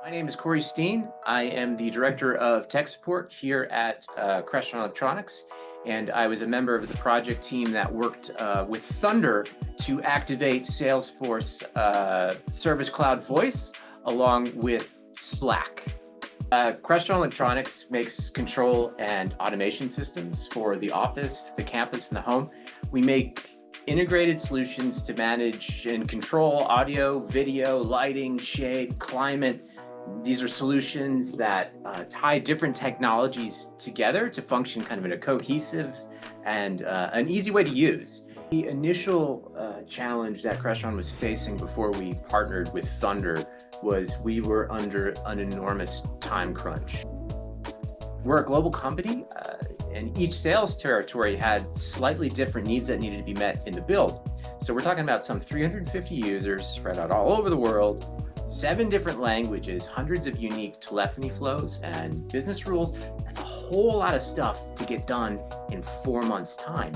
My name is Corey Steen. I am the Director of Tech Support here at Crestron Electronics, and I was a member of the project team that worked with Thunder to activate Salesforce Service Cloud Voice along with Slack. Crestron Electronics makes control and automation systems for the office, the campus, and the home. We make integrated solutions to manage and control audio, video, lighting, shade, climate. These are solutions that tie different technologies together to function kind of in a cohesive and an easy way to use. The initial challenge that Crestron was facing before we partnered with Thunder was we were under an enormous time crunch. We're a global company, and each sales territory had slightly different needs that needed to be met in the build. So we're talking about some 350 users spread out all over the world, 7 different languages, hundreds of unique telephony flows and business rules. That's a whole lot of stuff to get done in 4 months' time.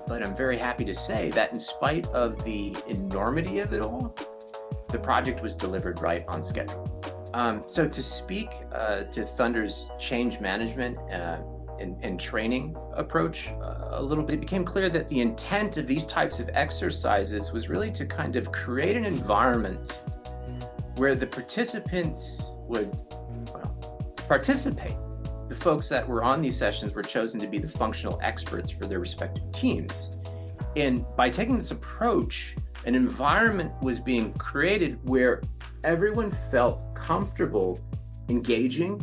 But I'm very happy to say that in spite of the enormity of it all, the project was delivered right on schedule. So to speak to Thunder's change management and training approach a little bit, it became clear that the intent of these types of exercises was really to kind of create an environment where the participants would participate. The folks that were on these sessions were chosen to be the functional experts for their respective teams. And by taking this approach, an environment was being created where everyone felt comfortable engaging,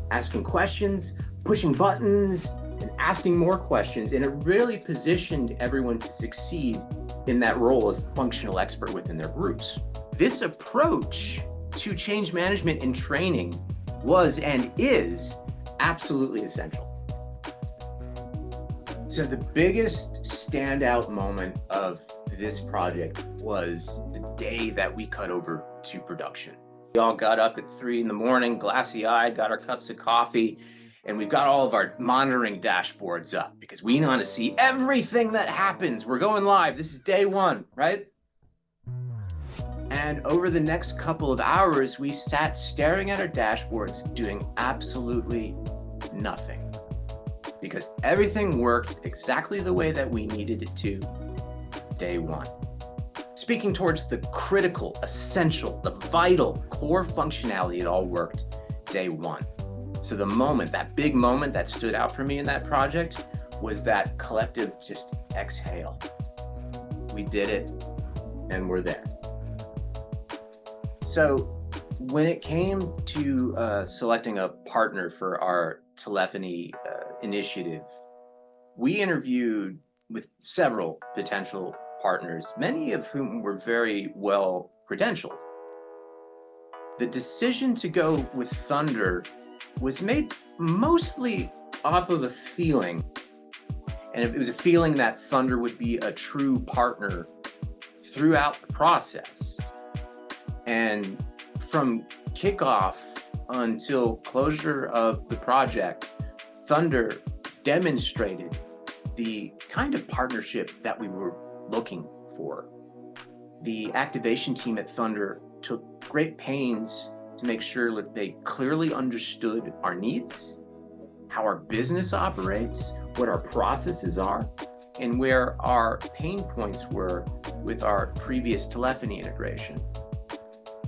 asking questions, pushing buttons, and asking more questions. And it really positioned everyone to succeed in that role as a functional expert within their groups. This approach to change management and training was and is absolutely essential. So the biggest standout moment of this project was the day that we cut over to production. We all got up at 3 in the morning, glassy-eyed, got our cups of coffee, and we've got all of our monitoring dashboards up because we want to see everything that happens. We're going live. This is day 1, right? And over the next couple of hours, we sat staring at our dashboards, doing absolutely nothing because everything worked exactly the way that we needed it to day 1. Speaking towards the critical, essential, the vital core functionality, it all worked day 1. So the moment, that big moment that stood out for me in that project was that collective just exhale. We did it and we're there. So when it came to selecting a partner for our telephony initiative, we interviewed with several potential partners, many of whom were very well credentialed. The decision to go with Thunder was made mostly off of a feeling, and it was a feeling that Thunder would be a true partner throughout the process. And from kickoff until closure of the project, Thunder demonstrated the kind of partnership that we were looking for. The activation team at Thunder took great pains to make sure that they clearly understood our needs, how our business operates, what our processes are, and where our pain points were with our previous telephony integration.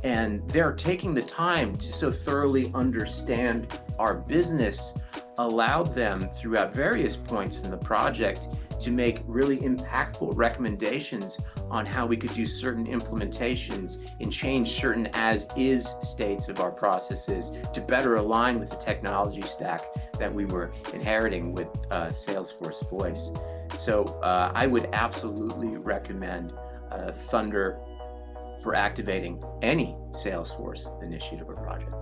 And they're taking the time to so thoroughly understand our business allowed them throughout various points in the project to make really impactful recommendations on how we could do certain implementations and change certain as-is states of our processes to better align with the technology stack that we were inheriting with Salesforce Voice. So I would absolutely recommend Thunder for activating any Salesforce initiative or project.